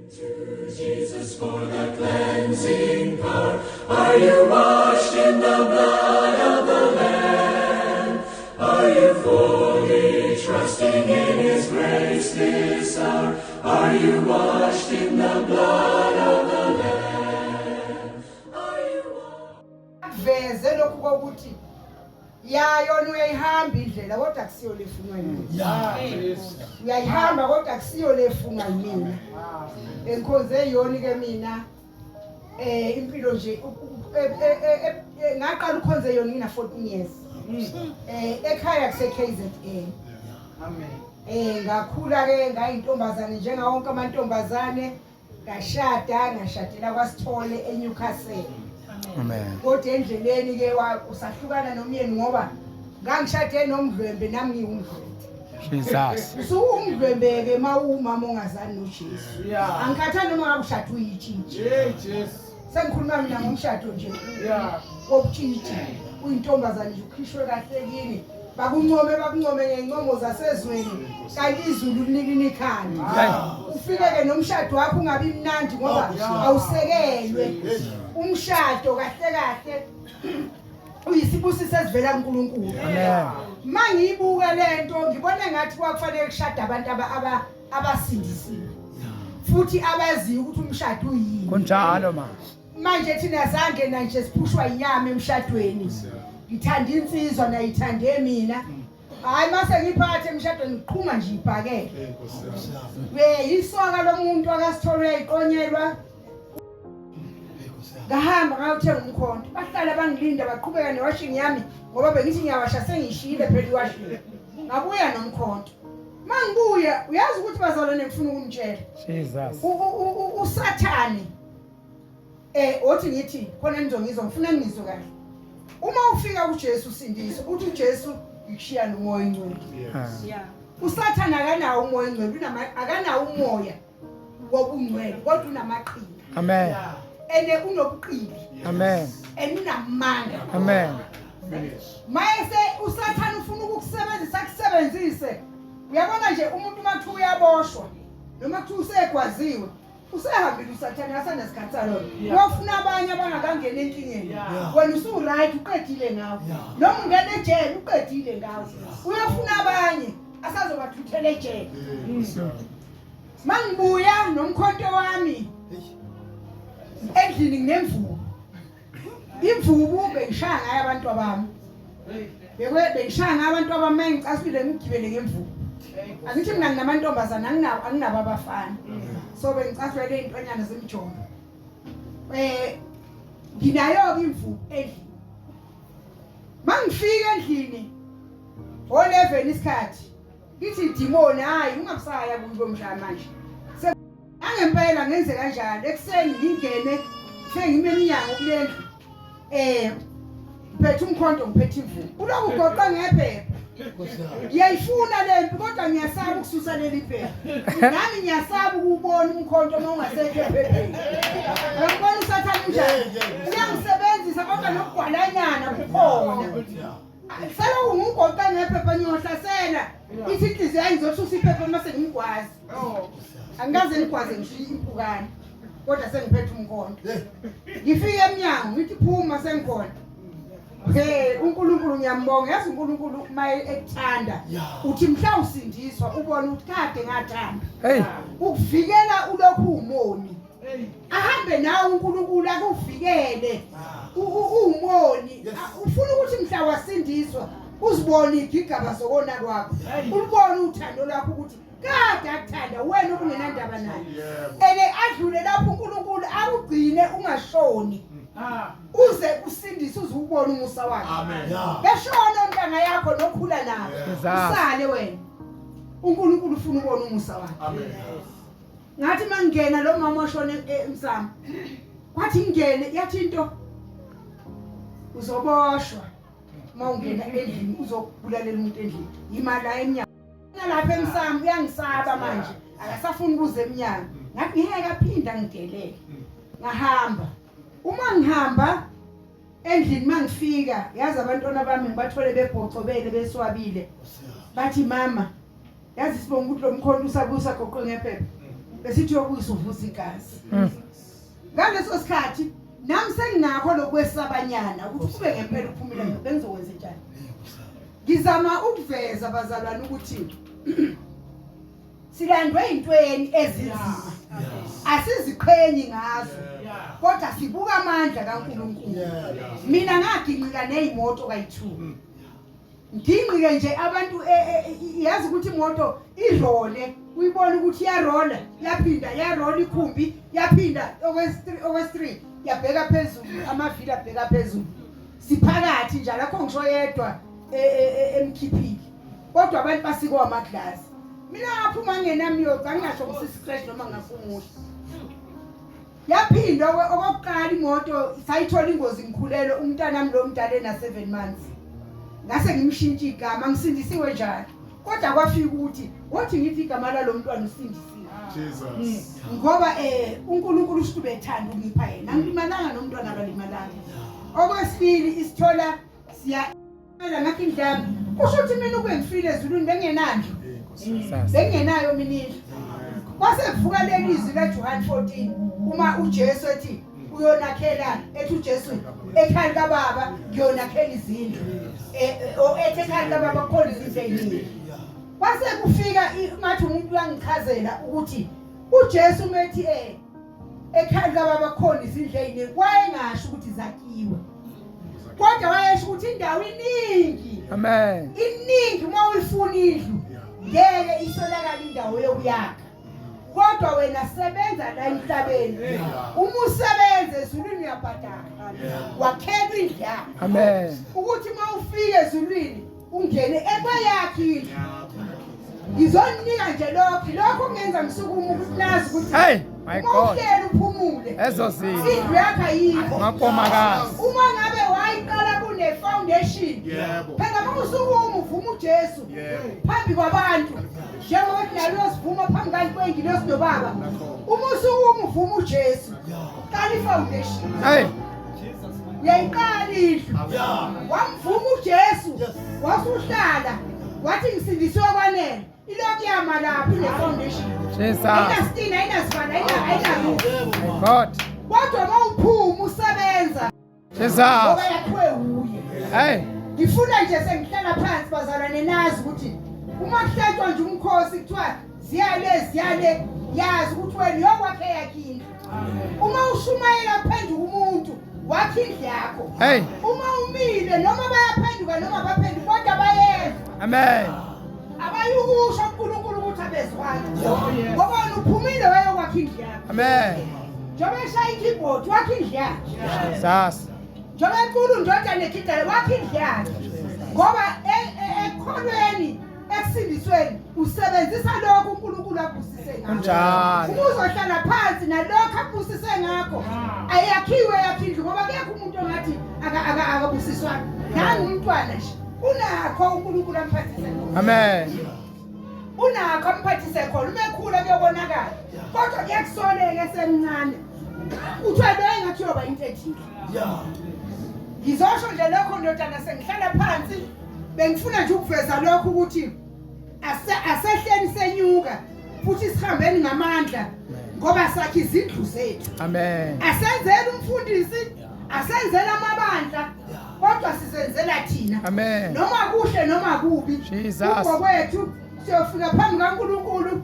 To Jesus for the cleansing power. Are you washed in the blood of the Lamb? Are you fully trusting in His grace this hour? Are you washed in the blood of the Lamb? Are you washed? Veze lokhu kokuthi yayona uyayihamba indlela kodwa akusiyo lefunwa yini. Uyayihamba kodwa akusiyo lefunwa yini. Enkonze yoni ke mina impilo nje ngaqala ukhonze yona ngina 14 years. Ekhaya kuse KZN. Amen. Ngakhula ke ngayintombazane njenga wonke amantombazane, ngashadela kwaSithole eNewcastle. Amen. Kodwa endleleni ke usahlukana nomyeni ngoba ngangishade nomdlwembe nami ngiwumdlwembe. Jesus. Usumdlwembe ke mawumama ongazani noJesu. Angikhathani noma ngakushada uyitshitshi. Jesus. Sengikhuluma mina ngomshado nje. Wobutshitshi. Uyintombazane nje ukhishwe kahle kini. Bakuncome ngencomo zasezweni kanti izulu linikini ikhanda. Ufike ke nomshado wakho ungabi mnandi ngoba awusekelwe. Umshado kahle uyisibusiso esivela kuNkulunkulu. Amen. Mangiyibuka lento ngibona ngathi kwakufanele kushada abantu abasindisiwe. Futhi abaziyo ukuthi umshado uyini. Kunjalo ma. Manje thina zange nanje siphushwa inyama emshadweni. Ngithanda insizwa nayithande mina. Hayi mase ngiphathe emshadweni ngiqhuma nje ibhakele. Yisoka lomuntu akaSithole iqonyelwa. Ngahamba ngayothenga umkhonto. Bahlala bangilinda baqhubeka newashing yami ngoba bengithi ngiyawasha sengishile phela iwashing. Ngabuya nomkhonto. Mangibuya uyazi ukuthi bazalwane ngifuna ukunitshela. Jesus. Usathane othi ngithi khona ngizongizwa ngifuna ngizwe kahle. Uma ufika kuJesu usindiso uthi uJesu ikushiya nomoya ingcwele. Usathane akanawo umoya ingcwele akanawo umoya wobungcwele kodwa unamaqhinga. Amen. Ene unobuqili. Amen. Enamanga. Amen. Mayese usathane ufuna ukukusebenzisa akusebenzise. Uyabona nje umuntu mathu uyaboshwa noma kuthi usegwaziwe usehambile usathane asanesikhathi salo. Uyofuna abanye abangakangena enkingeni. Wena usu right uqedile ngawo. Noma ungena ejele uqedile ngawo. Uyofuna abanye asazobathuthela ejele. Mangibuya nomkhonto wami endlini nginemvubu. Imvubu bengishaya ngayo abantu abami. Bengishaya ngayo abantu abami engicasile ngigibele ngemvubu. Angithi mina nginamantombazana anginabo abafana. So bengicasile intonyana zemjono. Nginayo imvubu endlini. Mangifika endlini o11 isikhathi. Ngithi demon hayi ungabusaya kubo mshaya manje. Angempela ngenze kanjalo ekseni ngingene ngime eminyango kulendlu phethe umkhonto ngiphethe imvubu uloku ugoqa ngephepha ngiyayifuna lempi kodwa ngiyasaba ukususa leli phepha nami ngiyasaba ukubona umkhonto uma ungasekho ephepheni ngibona usathana njani uyangisebenzisa kodwa nokugwalanyana kukhona sala ungugoqa ngephepha ngiyohlasela ithi inhliziyo yami izosusa iphepha mase ngimgwazi angikaze ngigwaze ngishiye impukane kodwa sengiphethe umkhonto ngifike eminyango ngithi phuma sengikhona uNkulunkulu ngiyambonga yazi uNkulunkulu maye ekuthanda uthi mhla usindiswa ubone ukuthi kade ngathanda ukuvikela ulokhu umoni ahambe nawe uNkulunkulu akuvikele umoni ufuna ukuthi mhla wasindiswa uzibone igigaba zokona kwakho ulibone uthando lakho ukuthi kade akuthanda wena okungenandaba naye adlule lapho uNkulunkulu akugcine ungashoni uze usindise uzubona umusa wakhe. Amen. Beshona ontanga yakho nokhula nawe usale wena uNkulunkulu ufuna ubona umusa wakhe. Amen. Ngathi mangena lo mama oshona emsamo kwathi ngene yathi into uzoboshwa mawungena endlini uzokubulalela umuntu endlini imali eminyaka lapha emsamo uyangisaba manje akasafuni ukuze eminyaka ngathi ngiheka phinda ngidelele ngahamba uma ngihamba endlini mangifika yazi abantwana bami ngibathole bebhocobele beswabile bathi mama yazi sibonga ukuthi lo mkhonto usabusa goqwe ngephepha besithi yokuyisa uvusa igazi. Ngaleso sikhathi nami senginakho lokwesabanyana ukuthi kube ngempela uphumile bengizokwenza njani. Ngizama ukuveza abazalwane ukuthi silandwe intweni ezinzima. Asiziqhenyi ngazo. Kodwa sibuka amandla kaNkulunkulu. Mina ngaginqika nezimoto kayi2. Nginqike nje abantu yazi ukuthi imoto irole, uyibona ukuthi iyarola, yaphinda yarola ikhumbi, yaphinda okwes3 yabheka phezulu, amavili abheka phezulu. Siphakathi njalo akho ngisho yedwa emkhiphiki. Kodwa abantu basikwa amaglasi. Mina ngaphuma ngenamiyoka angasho ngisi-scratch noma ngafumuhle. Yaphinda okokuqala imoto sayithola ingozi ngikhulelo umntana wami lo mdala na7 months. Ngase ngimshintsha igama ngisindisiwe njalo. Kodwa kwafika ukuthi wathi ngithi igama la lo mntwana usindisiwe. Jesus. Ngoba uNkulunkulu usitube ethanda ukungipha yena. Angilimalanga nomntwana akalimalanga. Okwesibili isithola siya ngathi indlami. Kusho ukuthi mina ukungifile ezulwini bengenandlo. Bengenayo minini. Kwase kuvuka lelizwi laJohn 14 uma uJesu ethi uyonakhela ethi uJesu ekhaya kaBaba ngiyonakhela izindlu ekhaya kaBaba khona izindlu eziningi. Kwase kufika ngathi umuntu uyangichazela ukuthi uJesu methi ekhaya kaBaba khona izindlu eziningi wayengasho ukuthi zakhiwe. Kodwa wayesho ukuthi indawo iningi. Amen. Iningi uma uyifuna indlu ngeke isolakala indawo yokuyakha. Kodwa wena sebenza la emhlabeni. Uma usebenza ezulwini uyabhadala. Wakhela indlu yakho. Amen. Ukuthi uma ufika ezulwini ungene ekweyakhe indlu. Ngizonika nje lokho kungenza ngisukume ukuthi nazi ukuthi Hey, my God. Uhlelo uphumule. Ezozinto. Indlu yakho ayikho. Mapomakazi. Uma ngabe wayiqala kune foundation. Phela uma usukuma uvuma uJesu phambi kwabantu. Njengoba nalo sivuma phambi kaNkulunkulu lesidobaba. Uma usukuma uvuma uJesu. Qala ifoundation. Hey. Yayiqala indlu. Wamvuma uJesu. Wasuhlala. Wathi ngisindiswe kwanele. Ilokhu yama lapha ne-foundation. Jesus. Ayinastina, ayinasibala, ayinarufu. God. Kodwa uma uphuma usebenza. Jesus. Ngoba yakhiwe uye. Hey. Ngifuna nje sengihlala phansi bazalwane nazi ukuthi uma kuhlatshwa nje umkhosi kuthiwa ziyale yazi ukuthi wena yokwakhe yakini. Uma ushumayela kuphenduka umuntu wakhe indlu yakho. Hey. Uma umile noma bayaphenduka noma baphenduka kodwa bayenza. Amen. Abayukusho uNkulunkulu ukuthi abezwana. Ngoba uphumile wayokwakha indlu yakho. Amen. Njengoba eshaya ikeyboard wakha indlu yakho. Jesus. Njengoba enkulu ndoda nekhidala wakha indlu yakho. Ngoba ekholweni ekusindisweni usebenzisa lokho uNkulunkulu abusise ngakho. Njalo. Uma uzohlala phansi nalokho abusise ngakho ayakhiwe yakhindlu ngoba kuyakho umuntu ongathi akabusiswa. Nangu umntwana nje unakho uNkulunkulu amphathise. Amen. Unakho amphathise khona uma ekhula kuyobonakala. Kodwa kuyakusoleka esemncane. Uthiwa lo engathi yoba intethile. Ngizosho nje lokho ndodana sengihlala phansi bengifuna nje ukuveza lokho ukuthi asehleni senyuka futhi sihambeni ngamandla ngoba sakhe izindlu zethu. Amen. Asenzele umfundisi, asenzele amabandla kodwa sizenzela thina. Amen. Noma kuhle noma kubi. Jesus. Ngokwethu siyofika phambi kaNkulunkulu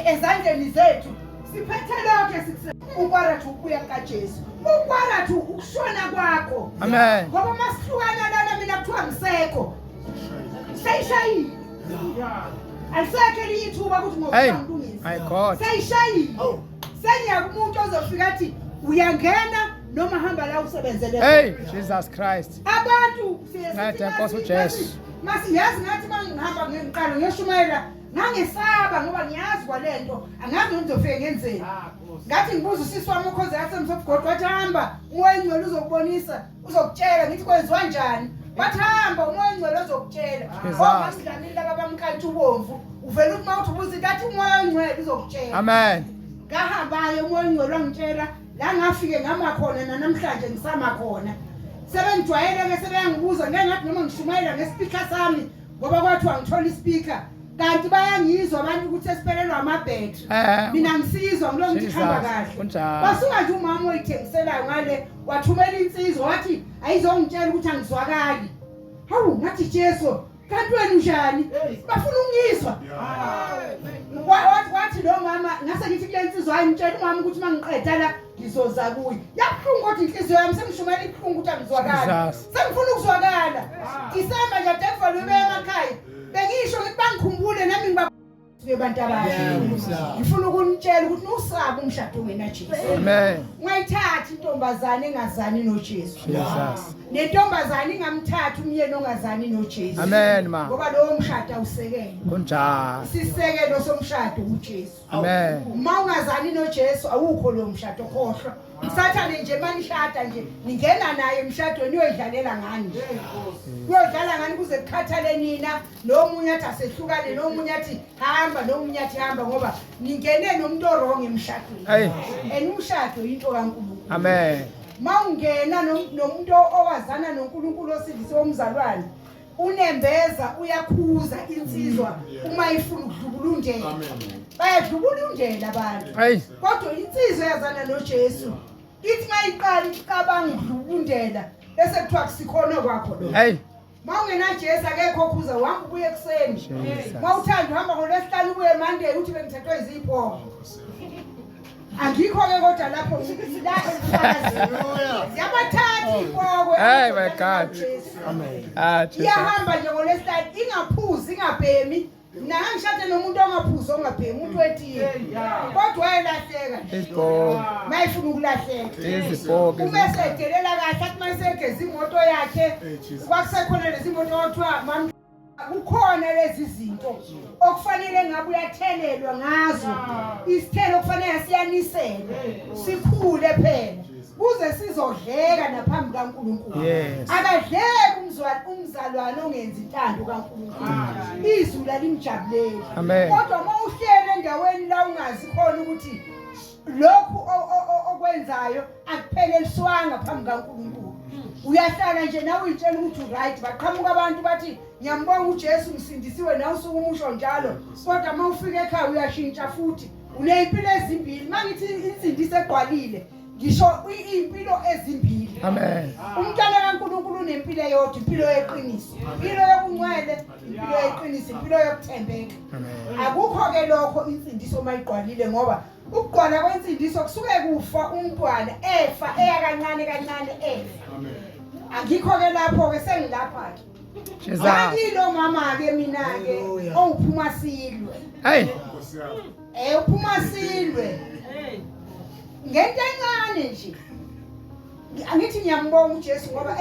ezandleni zethu. Siphethe lokho esikusebenzisa. Ukwarathu ukuya kaJesu. Ukwarathu ukushona kwakho. Amen. Ngoba masihlukana lana mina kuthiwa ngisekho. Seyishayile. Alisekho eliyithuba ukuthi ngokungilungisa. My God. Seyishayile. Senya kumuntu ozofika athi uyangena noma hamba la usebenzele. Hey, Jesus Christ. Abantu Ngathi Nkosi uJesu. masiyazi ngathi mangihamba ngiqala ngishumayela ngangisaba ngoba ngiyazi kwalento angazi ngizofike ngenzeni. Ngathi ngibuza usisi wami ukhoze yathi msofugodi wathi hamba umoya engcwele uzokubonisa uzokutshela ngithi kwenziwa kanjani. Bathi hamba umoya engcwele uzokutshela. Ngoba sidlamile abamkanti ubomvu uvela ukuthi mawuthi ubuza ngathi umoya engcwele uzokutshela. Amen. Ngahambaye umoya engcwele wangitshela la ngafike ngama khona namhlanje ngisama khona. Sebengijwayele ke sebeyangibuza ngengathi noma ngishumayela ngespeaker sami ngoba kwathiwa ngithola ispeaker kanti bayangizwa abantu ukuthi esiphelelwa amabhetri mina ngisizwa ngilo ngihamba kahle basuka nje umama oyithengiselayo ngale wathumela insizwa wathi ayizongitshela ukuthi angizwakali hawu ngathi Jesu kanti wena unjani bafuna ungizwa wathi lo mama ngase ngithi kule insizwa ayimtshela umama ukuthi mangiqeda la ngizoza kuye yabuhlungu kodwa inhliziyo yami sengishumela ibuhlungu ukuthi angizwakala sengifuna ukuzwakala December nje December lubeka emakhaya bengisho ngithi bangikhumbule nami ngibabantu abasha ngifuna ukunitshela ukuthi usaba umshado wena Jesu Amen. Ungayithatha intombazane engazani noJesu nentombazane ingamthatha umyeni ongazani noJesu Amen ma. ngoba lowo mshado awusekele Kunjalo. isisekelo somshado uJesu Amen. uma ungazani noJesu awukho lo mshado khohlwa usathane nje manishada nje ningena naye emshadweni uyodlalela ngani uyodlala ngani kuze kukhathale nina nomunye athi asehlukane nomunye athi hamba nomunye athi hamba ngoba ningene nomuntu wrong emshadweni umshado into kaNkulunkulu Amen. Mawungena nomuntu owazana noNkulunkulu osindise omzalwane unembeza uyakhuza insizwa uma ifuna ukudlubula undlela bayadlubula undlela abantu kodwa insizwa yazana noJesu ithi mayiqala icabanga ukudlubula undlela bese kuthiwa kusikhona kwakho lo mawungena Jesu akekho okhuza uhamba ubuye ekseni mawuthanda uhamba ngoLwesihlanu ubuye Monday uthi bengithethwe izipho Angikho ke kodwa lapho ngizila emhlazini. Yabathatha inkokwe. Hey my God. Amen. Iyahamba nje ngoLwesihlanu ingaphuzi ingabhemi. Mina ngishade nomuntu ongaphuzi ongabhemi umuntu wetiye. Kodwa wayelahleka. Isibhoko. Mayifuna ukulahleka. Isibhoko. Uma sedelela kahle athi mayisegeza imoto yakhe. Kwakusekhona lezi moto othiwa mama kukhona lezi zinto okufanele ngabe uyathelelwa ngazo isithelo kufanele siyaniselwe sikhule phela kuze sizodleka naphambi kaNkulunkulu akadleki umzalwane ongenzi intando kaNkulunkulu izulu limjabulela kodwa mawuhlele endaweni la ungazi khona ukuthi lokhu okwenzayo akupheleliswanga phambi kaNkulunkulu uyahlala nje nawe uyitshela ukuthi right baqhamuka abantu bathi ngiyambonga uJesu ngisindisiwe nawe usuku umusho njalo kodwa mawufika ekhaya uyashintsha futhi unempilo ezimbili mangithi insindise egqwalile ngisho impilo ezimbili Amen. Umntwana kaNkulunkulu unempilo eyodwa impilo yeqiniso impilo yobungcwele impilo yeqiniso impilo yokuthembeka akukho ke lokho insindiso mayigqwalile ngoba ukugqwala kwensindiso kusuke kufa umntwana efa eyakancane kancane efa amen angikho ke lapho ke sengilapha ke akilo mama ke mina ke owuphuma silwe uphuma silwe ngento encane nje angithi ngiyambonga uJesu ngoba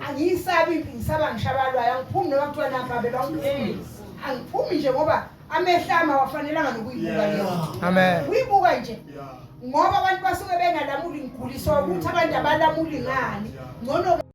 angiyisabi impilo ngisaba ngishabalwayo angiphumi noma kuthiwa nambabe angiphumi nje ngoba amehlama wafanelanga nokuyibuka leyo amen uyibuka nje ngoba abantu basuke bengalamuli ngiguliswa ukuthi abantu abalamuli ngani ngcono